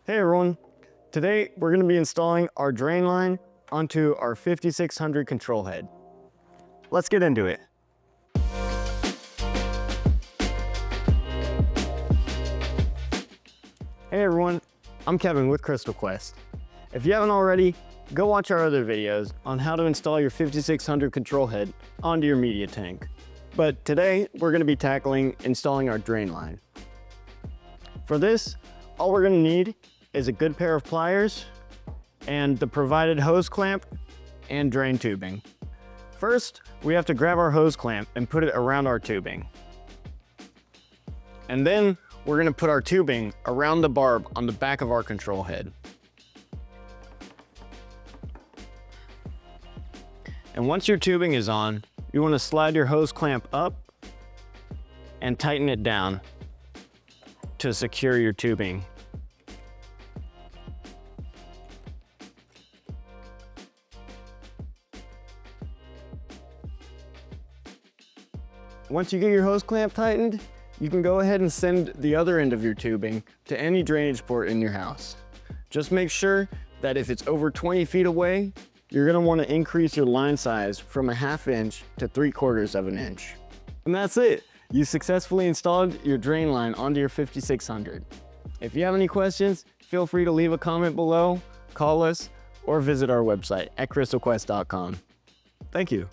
Hey everyone, today we're going to be installing our drain line onto our 5600 control head. Let's get into it. Hey everyone, I'm Kevin with Crystal Quest. If you haven't already, go watch our other videos on how to install your 5600 control head onto your media tank. But today we're going to be tackling installing our drain line. For this, all we're going to need is a good pair of pliers and the provided hose clamp and drain tubing. First, we have to grab our hose clamp and put it around our tubing. And then we're going to put our tubing around the barb on the back of our control head. And once your tubing is on, you want to slide your hose clamp up and tighten it down to secure your tubing. Once you get your hose clamp tightened, you can go ahead and send the other end of your tubing to any drainage port in your house. Just make sure that if it's over 20 feet away, you're going to want to increase your line size from 1/2 inch to 3/4 of an inch. And that's it. You successfully installed your drain line onto your 5600. If you have any questions, feel free to leave a comment below, call us, or visit our website at crystalquest.com. Thank you.